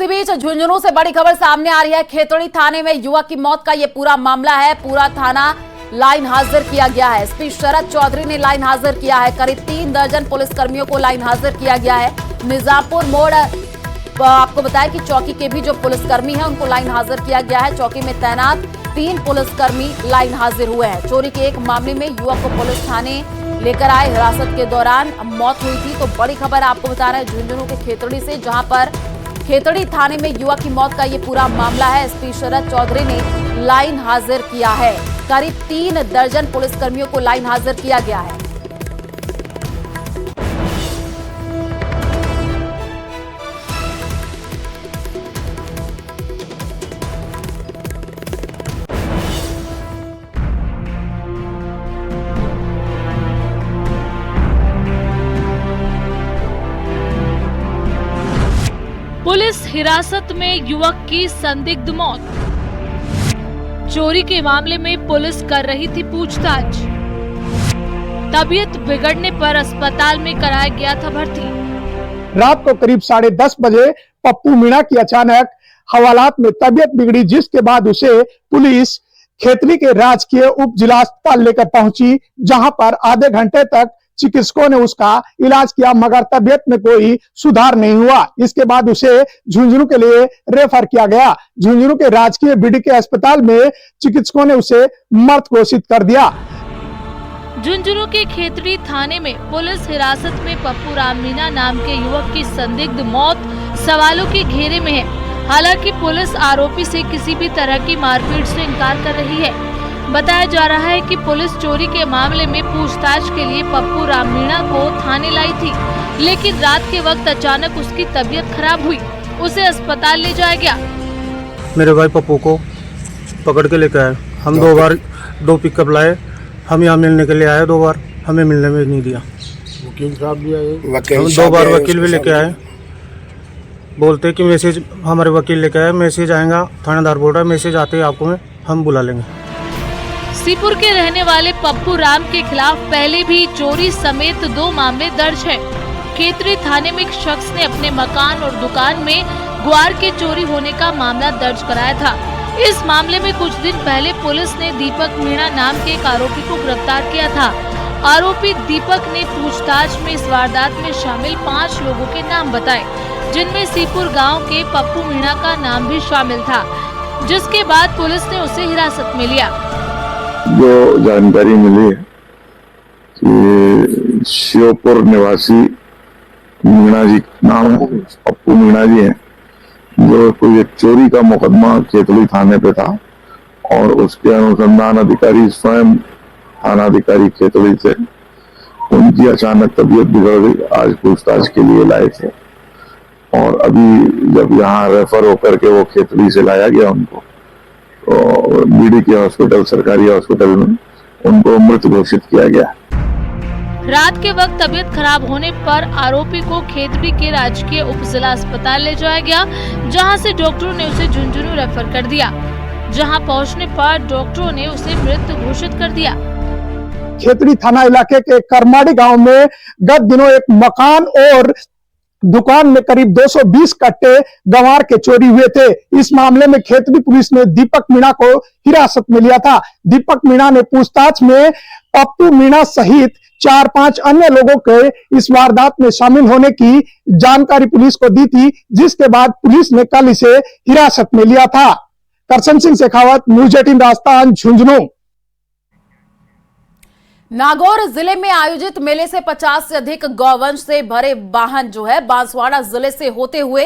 इसी बीच झुंझुनू से बड़ी खबर सामने आ रही है। खेतड़ी थाने में युवक की मौत का ये पूरा मामला है। पूरा थाना लाइन हाजिर किया गया है। एसपी शरद चौधरी ने लाइन हाजिर किया है। करीब 3 दर्जन पुलिसकर्मियों को लाइन हाजिर किया गया है। निजामपुर मोड़ आपको बताया कि चौकी के भी जो पुलिसकर्मी हैं उनको लाइन हाजिर किया गया है। चौकी में तैनात 3 पुलिसकर्मी लाइन हाजिर हुए हैं। चोरी के एक मामले में युवक को पुलिस थाने लेकर आए। हिरासत के दौरान मौत हुई थी। तो बड़ी खबर आपको बता रहे हैं झुंझुनू के खेतड़ी से, जहां पर खेतड़ी थाने में युवक की मौत का ये पूरा मामला है। एसपी शरद चौधरी ने लाइन हाजिर किया है। करीब 3 दर्जन पुलिसकर्मियों को लाइन हाजिर किया गया है। पुलिस हिरासत में युवक की संदिग्ध मौत। चोरी के मामले में पुलिस कर रही थी पूछताछ। तबीयत बिगड़ने पर अस्पताल में कराया गया था भर्ती। रात को करीब 10:30 बजे पप्पू मीणा की अचानक हवालात में तबीयत बिगड़ी, जिसके बाद उसे पुलिस खेतड़ी के राजकीय उप जिला अस्पताल लेकर पहुंची, जहां पर आधे घंटे तक चिकित्सकों ने उसका इलाज किया, मगर तबीयत में कोई सुधार नहीं हुआ। इसके बाद उसे झुंझुनू के लिए रेफर किया गया। झुंझुनू के राजकीय बीडीके अस्पताल में चिकित्सकों ने उसे मृत घोषित कर दिया। झुंझुनू के खेतड़ी थाने में पुलिस हिरासत में पप्पू राम मीणा नाम के युवक की संदिग्ध मौत सवालों के घेरे में है। हालांकि पुलिस आरोपी से किसी भी तरह की मारपीट से इनकार कर रही है। बताया जा रहा है कि पुलिस चोरी के मामले में पूछताछ के लिए पप्पू राम मीणा को थाने लाई थी, लेकिन रात के वक्त अचानक उसकी तबीयत खराब हुई। उसे अस्पताल ले जाया गया। मेरे भाई पप्पू को पकड़ के लेकर आए। हम 2 बार 2 पिकअप लाए। हम यहाँ मिलने के लिए आए 2 बार, हमें मिलने में नहीं दिया। वकील साहब भी आए, हम 2 बार वकील भी लेके आए। बोलते कि मैसेज, हमारे वकील लेके आए, मैसेज आएगा, थानेदार बोल रहा है मैसेज आते ही आपको हम बुला लेंगे। सीपुर के रहने वाले पप्पू राम के खिलाफ पहले भी चोरी समेत 2 मामले दर्ज हैं। खेतड़ी थाने में एक शख्स ने अपने मकान और दुकान में ग्वार के चोरी होने का मामला दर्ज कराया था। इस मामले में कुछ दिन पहले पुलिस ने दीपक मीणा नाम के एक आरोपी को गिरफ्तार किया था। आरोपी दीपक ने पूछताछ में इस वारदात में शामिल 5 लोगों के नाम बताए, जिनमें सीपुर गाँव के पप्पू मीणा का नाम भी शामिल था, जिसके बाद पुलिस ने उसे हिरासत में लिया। जो जानकारी मिली है कि श्योपुर निवासी मीणा जी नाम है, पप्पू मीणा जी हैं, जो कोई एक चोरी का मुकदमा खेतड़ी थाने पे था और उसके अनुसंधान अधिकारी स्वयं थानाधिकारी खेतड़ी थे। उनकी अचानक तबीयत बिगड़ गई। आज पूछताछ के लिए लाए थे और अभी जब यहाँ रेफर होकर के वो खेतड़ी से लाया गया उनको, तो बीडीके हॉस्पिटल, सरकारी हॉस्पिटल में उनको मृत घोषित किया गया। रात के वक्त तबीयत खराब होने पर आरोपी को खेतड़ी के राजकीय उप जिला अस्पताल ले जाया गया, जहां से डॉक्टरों ने उसे झुंझुनू रेफर कर दिया। जहां पहुंचने पर डॉक्टरों ने उसे मृत घोषित कर दिया। खेतड़ी थाना इलाके के करमाड़ी गांव में गत दिनों एक मकान और दुकान में करीब 220 कट्टे गंवार के चोरी हुए थे। इस मामले में खेतड़ी पुलिस ने दीपक मीणा को हिरासत में लिया था। दीपक मीणा ने पूछताछ में पप्पू मीणा सहित 4-5 अन्य लोगों के इस वारदात में शामिल होने की जानकारी पुलिस को दी थी, जिसके बाद पुलिस ने कल इसे हिरासत में लिया था। करसन सिंह शेखावत, न्यूज़ 18 राजस्थान, झुंझुनू। नागौर जिले में आयोजित मेले से 50 से अधिक गौवंश से भरे वाहन जो है बांसवाड़ा जिले से होते हुए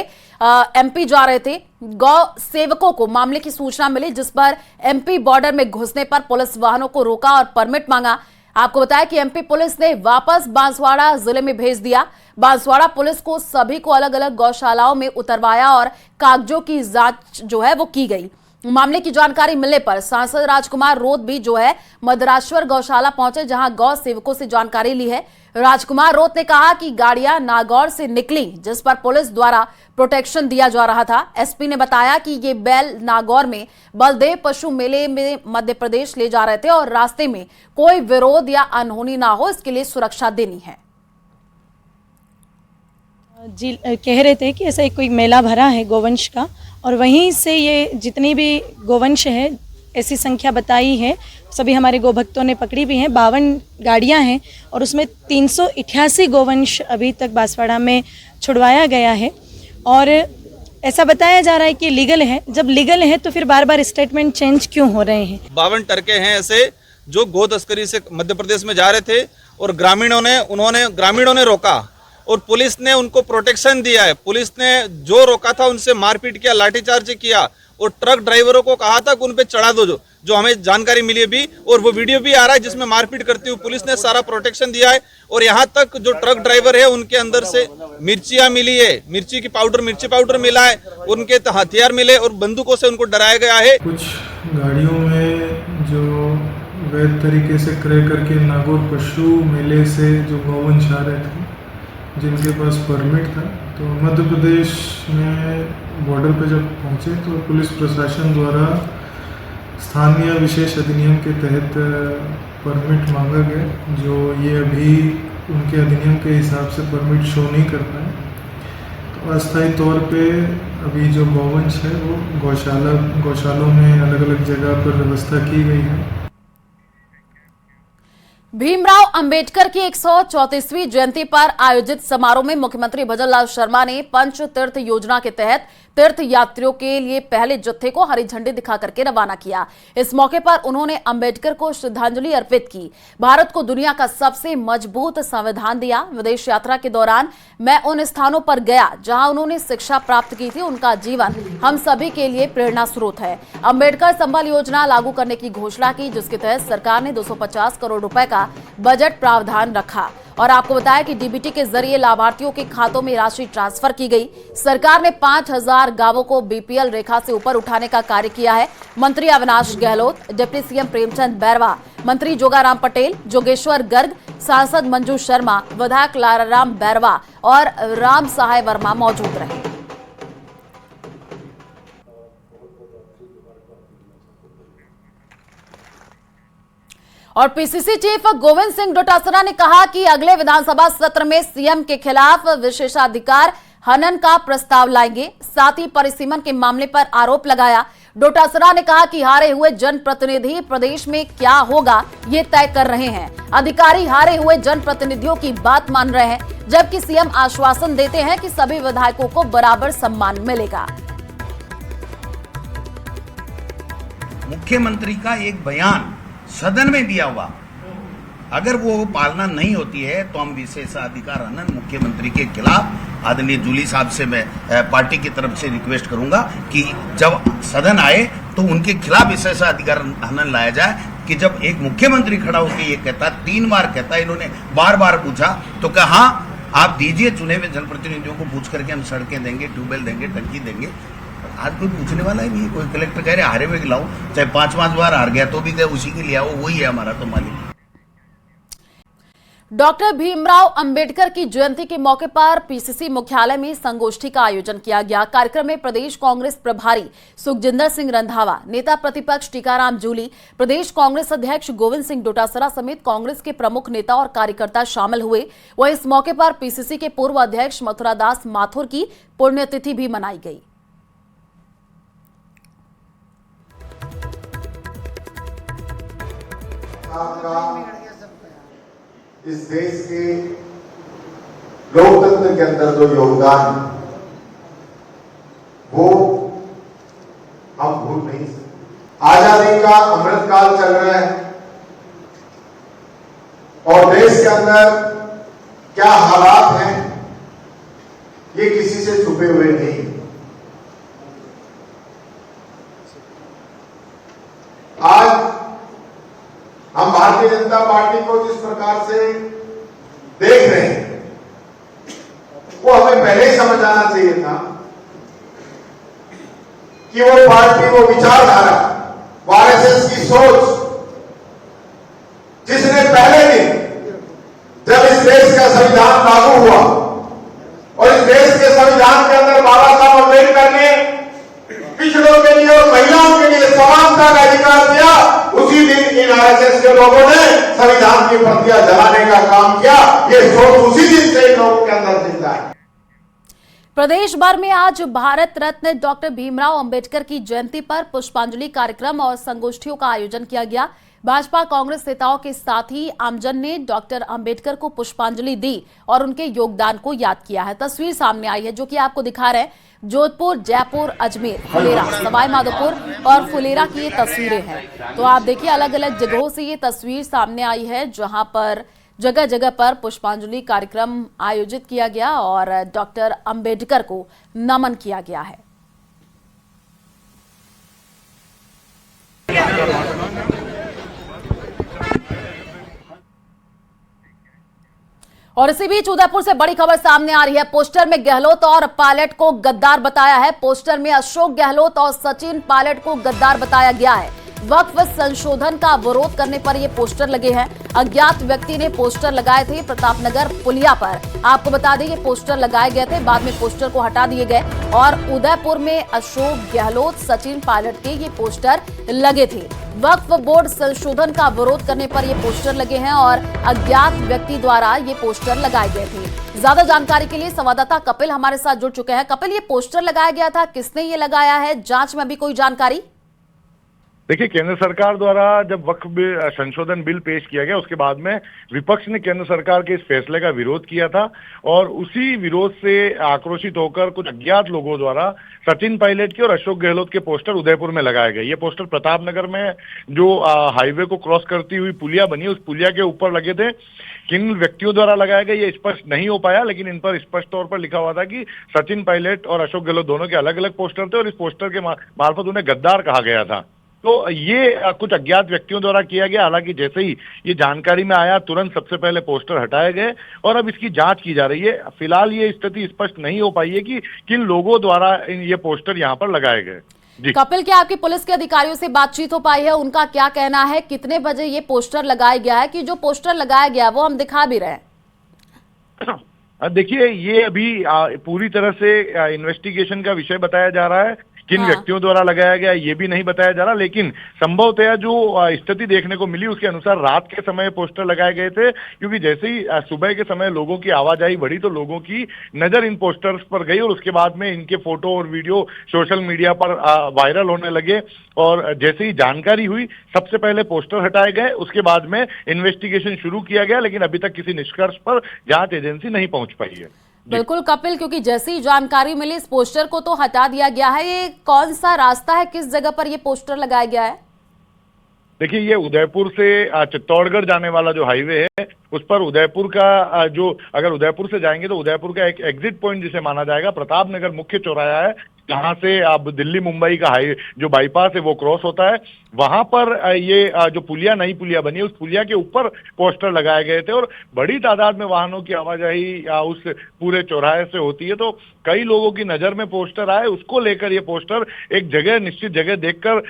एमपी जा रहे थे। गौ सेवकों को मामले की सूचना मिली, जिस पर एमपी बॉर्डर में घुसने पर पुलिस वाहनों को रोका और परमिट मांगा। आपको बताया कि एमपी पुलिस ने वापस बांसवाड़ा जिले में भेज दिया। बांसवाड़ा पुलिस को सभी को अलग अलग गौशालाओं में उतरवाया और कागजों की जांच जो है वो की गई। मामले की जानकारी मिलने पर सांसद राजकुमार रोत भी जो है मदराश्वर गौशाला पहुंचे, जहां गौ सेवकों से जानकारी ली है। राजकुमार रोत ने कहा कि गाड़ियां नागौर से निकली, जिस पर पुलिस द्वारा प्रोटेक्शन दिया जा रहा था। एसपी ने बताया कि ये बैल नागौर में बलदेव पशु मेले में मध्य प्रदेश ले जा रहे थे और रास्ते में कोई विरोध या अनहोनी ना हो, इसके लिए सुरक्षा देनी है। जी कह रहे थे कि ऐसा एक कोई मेला भरा है गोवंश का, और वहीं से ये जितनी भी गोवंश है ऐसी संख्या बताई है, सभी हमारे गोभक्तों ने पकड़ी भी हैं। 52 गाड़ियां हैं और उसमें 388 गोवंश अभी तक बांसवाड़ा में छुड़वाया गया है। और ऐसा बताया जा रहा है कि लीगल है। जब लीगल है तो फिर बार बार स्टेटमेंट चेंज क्यों हो रहे हैं? 52 टरके हैं ऐसे जो गो तस्करी से मध्य प्रदेश में जा रहे थे और ग्रामीणों ने रोका और पुलिस ने उनको प्रोटेक्शन दिया है। पुलिस ने जो रोका था उनसे मारपीट किया, लाठीचार्ज किया और ट्रक ड्राइवरों को कहा था कि उन पे चढ़ा दो, जो हमें जानकारी मिली है भी, और वो वीडियो भी आ रहा है जिसमें मारपीट करती हुई पुलिस ने सारा प्रोटेक्शन दिया है। और यहाँ तक जो ट्रक ड्राइवर है उनके अंदर से मिर्चियाँ मिली है, मिर्ची पाउडर मिला है, उनके हथियार मिले और बंदूकों से उनको डराया गया है। कुछ गाड़ियों में जो वैध तरीके से क्रय करके नागौर पशु मेले से जो गोवंश आ रहे थे जिनके पास परमिट था, तो मध्य प्रदेश में बॉर्डर पे जब पहुंचे तो पुलिस प्रशासन द्वारा स्थानीय विशेष अधिनियम के तहत परमिट मांगा गया, जो ये अभी उनके अधिनियम के हिसाब से परमिट शो नहीं कर पाए। तो अस्थायी तौर पे अभी जो गोवंश है वो गौशालों में अलग अलग जगह पर व्यवस्था की गई है। भीमराव अंबेडकर की 134वीं जयंती पर आयोजित समारोह में मुख्यमंत्री भजनलाल शर्मा ने पंच तीर्थ योजना के तहत तीर्थ यात्रियों के लिए पहले जत्थे को हरी झंडी दिखा करके रवाना किया। इस मौके पर उन्होंने अंबेडकर को श्रद्धांजलि अर्पित की। भारत को दुनिया का सबसे मजबूत संविधान दिया। विदेश यात्रा के दौरान मैं उन स्थानों पर गया जहां उन्होंने शिक्षा प्राप्त की थी। उनका जीवन हम सभी के लिए प्रेरणा स्रोत है। अंबेडकर संबल योजना लागू करने की घोषणा की, जिसके तहत सरकार ने 250 करोड़ रुपए का बजट प्रावधान रखा। और आपको बताया कि डीबीटी के जरिए लाभार्थियों के खातों में राशि ट्रांसफर की गई। सरकार ने 5000 गांवों को बीपीएल रेखा से ऊपर उठाने का कार्य किया है। मंत्री अविनाश गहलोत, डिप्टी सीएम प्रेमचंद बैरवा, मंत्री जोगाराम पटेल, जोगेश्वर गर्ग, सांसद मंजू शर्मा, विधायक लाराराम बैरवा और राम सहाय वर्मा मौजूद रहे। और पीसीसी चीफ गोविंद सिंह डोटासरा ने कहा कि अगले विधानसभा सत्र में सीएम के खिलाफ विशेषाधिकार हनन का प्रस्ताव लाएंगे। साथ ही परिसीमन के मामले पर आरोप लगाया। डोटासरा ने कहा कि हारे हुए जनप्रतिनिधि प्रदेश में क्या होगा ये तय कर रहे हैं। अधिकारी हारे हुए जनप्रतिनिधियों की बात मान रहे हैं, जबकि सीएम आश्वासन देते हैं कि सभी विधायकों को बराबर सम्मान मिलेगा। मुख्यमंत्री का एक बयान सदन में दिया हुआ, अगर वो पालना नहीं होती है तो हम विशेषाधिकार हनन मुख्यमंत्री के खिलाफ आदरणीय जूली साहब से मैं पार्टी की तरफ से रिक्वेस्ट करूंगा कि जब सदन आए तो उनके खिलाफ विशेषाधिकार हनन लाया जाए। कि जब एक मुख्यमंत्री खड़ा होकर ये कहता, 3 बार कहता, इन्होंने बार बार पूछा तो कहा हाँ आप दीजिए, चुने हुए जनप्रतिनिधियों को पूछ करके हम सड़कें देंगे, ट्यूबवेल देंगे, टंकी देंगे। आज कोई पूछने वाला ही नहीं। कोई कलेक्टर कह रहे हारे हुए खिलाओ, चाहे 5 बार हार गया तो भी उसी के लिए आओ, वही है हमारा तो मालिक। डॉक्टर भीमराव अंबेडकर की जयंती के मौके पर पीसीसी मुख्यालय में संगोष्ठी का आयोजन किया गया। कार्यक्रम में प्रदेश कांग्रेस प्रभारी सुखजिंदर सिंह रंधावा, नेता प्रतिपक्ष टीकाराम जूली, प्रदेश कांग्रेस अध्यक्ष गोविंद सिंह डोटासरा समेत कांग्रेस के प्रमुख नेता और कार्यकर्ता शामिल हुए। वहीं इस मौके पर पीसीसी के पूर्व अध्यक्ष मथुरादास माथुर की पुण्यतिथि भी मनाई गई। आपका इस देश के लोकतंत्र के अंदर जो योगदान वो हम भूल नहीं सकते। आजादी का अमृतकाल चल रहा है और देश के अंदर क्या हालात हैं ये किसी से छुपे हुए नहीं। आज हम भारतीय जनता पार्टी को जिस प्रकार से देख रहे हैं वो हमें पहले ही समझ आना चाहिए था कि वो पार्टी, वो विचारधारा, वो आरएसएस की सोच जिसने पहले दिन जब इस देश का संविधान लागू हुआ और इस देश के संविधान के अंदर बाबा साहब अम्बेडकर ने पिछड़ों के लिए और महिलाओं के लिए समानता का अधिकार दिया, उसी दिन इन आरएसएस के लोगों ने संविधान की प्रतियां जलाने का काम किया। ये सोच उसी दिन से इन लोगों के अंदर जिंदा है। प्रदेश भर में आज भारत रत्न डॉक्टर भीमराव अंबेडकर की जयंती पर पुष्पांजलि कार्यक्रम और संगोष्ठियों का आयोजन किया गया। भाजपा कांग्रेस नेताओं के साथ ही आमजन ने डॉक्टर अंबेडकर को पुष्पांजलि दी और उनके योगदान को याद किया है। तस्वीर सामने आई है जो कि आपको दिखा रहे हैं। जोधपुर, जयपुर, अजमेर, फुलेरा, सवाई माधोपुर और फुलेरा की ये तस्वीरें हैं। तो आप देखिए अलग अलग जगहों से ये तस्वीर सामने आई है जहां पर जगह जगह पर पुष्पांजलि कार्यक्रम आयोजित किया गया और डॉक्टर अंबेडकर को नमन किया गया है। और इसी बीच उदयपुर से बड़ी खबर सामने आ रही है। पोस्टर में गहलोत और पायलट को गद्दार बताया है। पोस्टर में अशोक गहलोत और सचिन पायलट को गद्दार बताया गया है। वक्फ संशोधन का विरोध करने पर ये पोस्टर लगे हैं। अज्ञात व्यक्ति ने पोस्टर लगाए थे प्रतापनगर पुलिया पर। आपको बता दें ये पोस्टर लगाए गए थे, बाद में पोस्टर को हटा दिए गए और उदयपुर में अशोक गहलोत, सचिन पायलट के ये पोस्टर लगे थे। वक्फ बोर्ड संशोधन का विरोध करने पर ये पोस्टर लगे हैं और अज्ञात व्यक्ति द्वारा ये पोस्टर लगाए गए थे। ज्यादा जानकारी के लिए संवाददाता कपिल हमारे साथ जुड़ चुके हैं। कपिल, ये पोस्टर लगाया गया था, किसने ये लगाया है? जांच में अभी कोई जानकारी? देखिए, केंद्र सरकार द्वारा जब वक्फ संशोधन बिल पेश किया गया उसके बाद में विपक्ष ने केंद्र सरकार के इस फैसले का विरोध किया था और उसी विरोध से आक्रोशित होकर कुछ अज्ञात लोगों द्वारा सचिन पायलट के और अशोक गहलोत के पोस्टर उदयपुर में लगाए गए। ये पोस्टर प्रतापनगर में जो हाईवे को क्रॉस करती हुई पुलिया बनी उस पुलिया के ऊपर लगे थे। किन व्यक्तियों द्वारा लगाया गया ये स्पष्ट नहीं हो पाया, लेकिन इन पर स्पष्ट तौर पर लिखा हुआ था कि सचिन पायलट और अशोक गहलोत दोनों के अलग अलग पोस्टर थे और इस पोस्टर के मार्फत उन्हें गद्दार कहा गया था। तो ये कुछ अज्ञात व्यक्तियों द्वारा किया गया। हालांकि जैसे ही ये जानकारी में आया तुरंत सबसे पहले पोस्टर हटाए गए और अब इसकी जांच की जा रही है। फिलहाल ये स्थिति स्पष्ट नहीं हो पाई है कि किन लोगों द्वारा ये पोस्टर यहाँ पर लगाए गए। कपिल, क्या आपकी पुलिस के अधिकारियों से बातचीत हो पाई है? उनका क्या कहना है? कितने बजे ये पोस्टर लगाया गया है? कि जो पोस्टर लगाया गया वो हम दिखा भी रहे हैं। देखिए, ये अभी पूरी तरह से इन्वेस्टिगेशन का विषय बताया जा रहा है। किन व्यक्तियों द्वारा लगाया गया ये भी नहीं बताया जा रहा, लेकिन संभवतः जो स्थिति देखने को मिली उसके अनुसार रात के समय पोस्टर लगाए गए थे, क्योंकि जैसे ही सुबह के समय लोगों की आवाजाही बढ़ी तो लोगों की नजर इन पोस्टर्स पर गई और उसके बाद में इनके फोटो और वीडियो सोशल मीडिया पर वायरल होने लगे और जैसे ही जानकारी हुई सबसे पहले पोस्टर हटाए गए, उसके बाद में इन्वेस्टिगेशन शुरू किया गया, लेकिन अभी तक किसी निष्कर्ष पर जांच एजेंसी नहीं पहुंच पाई है। बिल्कुल कपिल, क्योंकि जैसी ही जानकारी मिली इस पोस्टर को तो हटा दिया गया है। ये कौन सा रास्ता है, किस जगह पर ये पोस्टर लगाया गया है? देखिए, ये उदयपुर से चित्तौड़गढ़ जाने वाला जो हाईवे है उस पर उदयपुर का जो अगर उदयपुर से जाएंगे तो उदयपुर का एक एग्जिट पॉइंट जिसे माना जाएगा प्रतापनगर मुख्य चौराहा है, जहां से अब दिल्ली मुंबई का जो बाईपास है वो क्रॉस होता है। वहां पर ये जो पुलिया नई पुलिया बनी है उस पुलिया के ऊपर पोस्टर लगाए गए थे और बड़ी तादाद में वाहनों की आवाजाही उस पूरे चौराहे से होती है, तो कई लोगों की नजर में पोस्टर आए। उसको लेकर ये पोस्टर एक जगह निश्चित जगह देखकर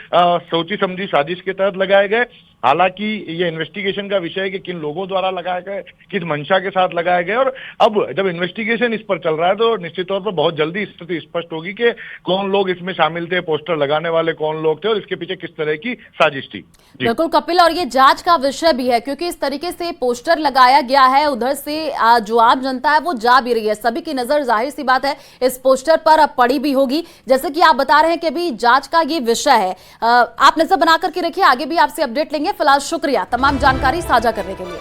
सोची समझी साजिश के तहत लगाए गए। हालांकि ये इन्वेस्टिगेशन का विषय है कि किन लोगों द्वारा लगाए गए, किस मंशा के साथ लगाए गए, और अब जब इन्वेस्टिगेशन इस पर चल रहा है तो निश्चित तौर पर बहुत जल्दी स्थिति स्पष्ट होगी कि कौन लोग इसमें शामिल थे, पोस्टर लगाने वाले कौन लोग थे और इसके पीछे किस तरह की साजिश थी। बिल्कुल कपिल, और ये जांच का विषय भी है क्योंकि इस तरीके से पोस्टर लगाया गया है, उधर से जो आम जनता है वो जा भी रही है। सभी की नजर जाहिर सी बात है इस पोस्टर पर पड़ी भी होगी। जैसे कि आप बता रहे हैं कि अभी जांच का ये विषय है, आप नजर बना करके रखिए, आगे भी आपसे अपडेट लेंगे। फिलहाल शुक्रिया तमाम जानकारी साझा करने के लिए।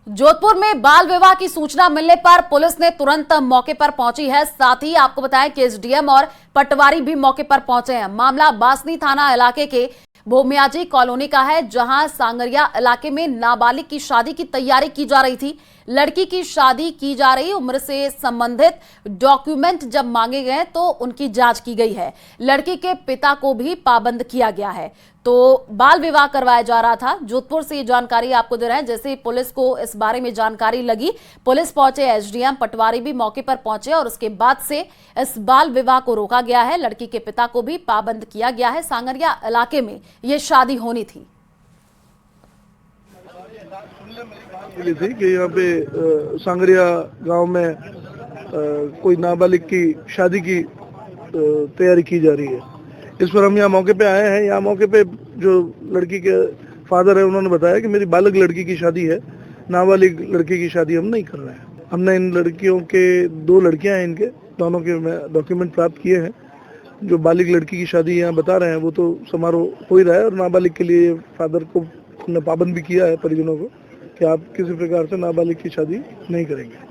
जोधपुर में बाल विवाह की सूचना मिलने पर पुलिस ने तुरंत मौके पर पहुंची है। साथ ही आपको बताएं कि एसडीएम और पटवारी भी मौके पर पहुंचे हैं। मामला बासनी थाना इलाके के भोमियाजी कॉलोनी का है, जहां सांगरिया इलाके में नाबालिग की शादी की तैयारी की जा रही थी। लड़की की शादी की जा रही उम्र से संबंधित डॉक्यूमेंट जब मांगे गए तो उनकी जांच की गई है। लड़की के पिता को भी पाबंद किया गया है। तो बाल विवाह करवाया जा रहा था। जोधपुर से ये जानकारी आपको दे रहे हैं। जैसे पुलिस को इस बारे में जानकारी लगी, पुलिस पहुंचे, एसडीएम पटवारी भी मौके पर पहुंचे और उसके बाद से इस बाल विवाह को रोका गया है। लड़की के पिता को भी पाबंद किया गया है। सांगरिया इलाके में ये शादी होनी थी। थी कि यहाँ पे सांगरिया गांव में कोई नाबालिग की शादी की तैयारी की जा रही है। इस पर हम यहाँ मौके पे आए हैं। यहाँ मौके पे जो लड़की के फादर है उन्होंने बताया कि मेरी बालक लड़की की शादी है, नाबालिग लड़के की शादी हम नहीं कर रहे हैं। हमने इन लड़कियों के 2 लड़कियां हैं, इनके दोनों के डॉक्यूमेंट प्राप्त किए हैं। जो बालिग लड़की की शादी यहाँ बता रहे हैं वो तो समारोह हो ही रहा है, और नाबालिग के लिए फादर को हमने पाबंद भी किया है परिजनों को कि आप किसी प्रकार से नाबालिग की शादी नहीं करेंगे।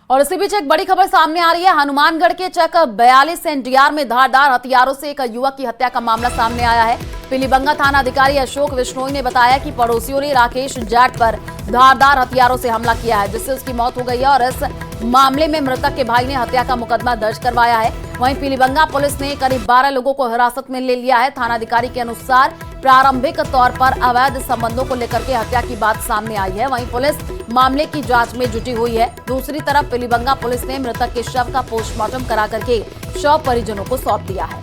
और इसी बीच एक बड़ी खबर सामने आ रही है। हनुमानगढ़ के चक 42 एनडीआर में धारदार हथियारों से एक युवक की हत्या का मामला सामने आया है। पीलीबंगा थाना अधिकारी अशोक विश्नोई ने बताया कि पड़ोसियों ने राकेश जाट पर धारदार हथियारों से हमला किया है, जिससे उसकी मौत हो गई है, और इस मामले में मृतक के भाई ने हत्या का मुकदमा दर्ज करवाया है। वहीं पीलीबंगा पुलिस ने करीब 12 लोगों को हिरासत में ले लिया है। थानाधिकारी के अनुसार प्रारंभिक तौर पर अवैध संबंधों को लेकर के हत्या की बात सामने आई है। वहीं पुलिस मामले की जांच में जुटी हुई है। दूसरी तरफ पीलीबंगा पुलिस ने मृतक के शव का पोस्टमार्टम करा करके शव परिजनों को सौंप दिया है।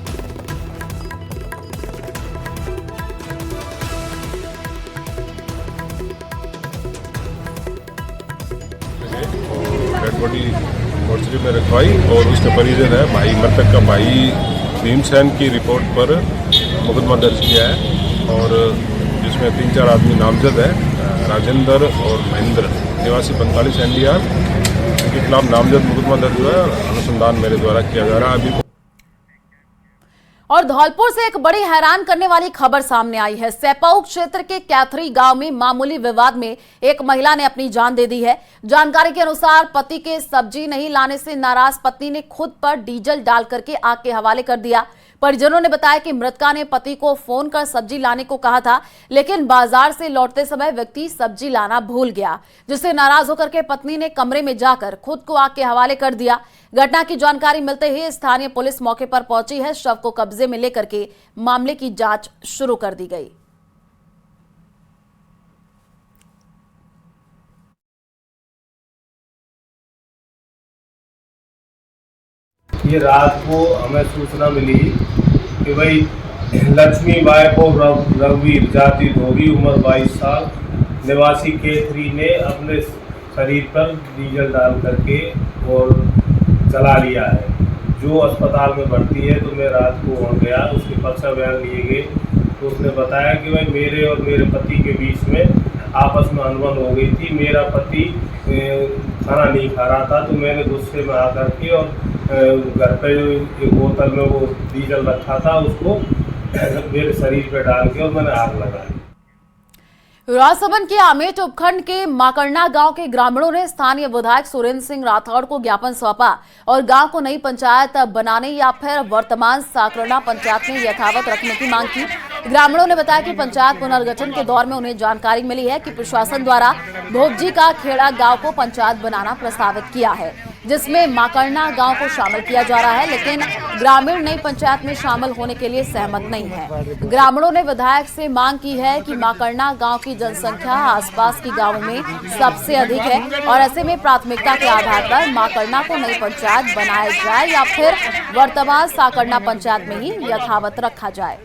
डेड बॉडी मोर्चरी में रखवाई और उसके परिजन है भाई, मृतक का भाई भीमसेन की रिपोर्ट पर मुकदमा दर्ज किया है, और जिसमें 3-4 आदमी नामजद है, राजेंद्र और महेंद्र निवासी 45 एनडीआर, उनके खिलाफ नामजद मुकदमा दर्ज हुआ है। अनुसंधान मेरे द्वारा किया जा रहा है अभी। और धौलपुर से एक बड़ी हैरान करने वाली खबर सामने आई है। सेपाऊ क्षेत्र के कैथरी गांव में मामूली विवाद में एक महिला ने अपनी जान दे दी है। जानकारी के अनुसार पति के सब्जी नहीं लाने से नाराज पत्नी ने खुद पर डीजल डाल करके आग के हवाले कर दिया। परिजनों ने बताया कि मृतका ने पति को फोन कर सब्जी लाने को कहा था, लेकिन बाजार से लौटते समय व्यक्ति सब्जी लाना भूल गया, जिससे नाराज होकर के पत्नी ने कमरे में जाकर खुद को आग के हवाले कर दिया। घटना की जानकारी मिलते ही स्थानीय पुलिस मौके पर पहुंची है। शव को कब्जे में लेकर के मामले की जांच शुरू कर दी गई। ये रात को हमें सूचना मिली कि भाई लक्ष्मी बाई को रघुवीर जाति धोबी उम्र 22 साल निवासी केथरी ने अपने शरीर पर डीजल डाल करके और जला लिया है। जो अस्पताल में भर्ती है, तो मैं रात को वहाँ गया, उसके पक्षा बयान लिए गए, तो उसने बताया कि भाई मेरे और मेरे पति के बीच में आपस में अनबन हो गई थी। मेरा पति खाना नहीं खा रहा था, तो मैंने गुस्से में आकर के और घर पे एक बोतल में वो डीजल रखा था, उसको मेरे शरीर पे डाल के और मैंने आग लगाई। राजसमंद के आमेट उपखंड के माकड़ना गांव के ग्रामीणों ने स्थानीय विधायक सुरेंद्र सिंह राठौड़ को ज्ञापन सौंपा और गांव को नई पंचायत बनाने या फिर वर्तमान साकरना पंचायत में यथावत रखने की मांग की। ग्रामीणों ने बताया कि पंचायत पुनर्गठन के दौर में उन्हें जानकारी मिली है कि प्रशासन द्वारा भोपजी का खेड़ा गांव को पंचायत बनाना प्रस्तावित किया है, जिसमें माकड़ना गांव को शामिल किया जा रहा है, लेकिन ग्रामीण नई पंचायत में शामिल होने के लिए सहमत नहीं है। ग्रामीणों ने विधायक से मांग की है कि माकड़ना गांव की जनसंख्या आसपास के गांवों में सबसे अधिक है, और ऐसे में प्राथमिकता के आधार पर माकड़ना को नई पंचायत बनाया जाए या फिर वर्तमान साकरना पंचायत में ही यथावत रखा जाए।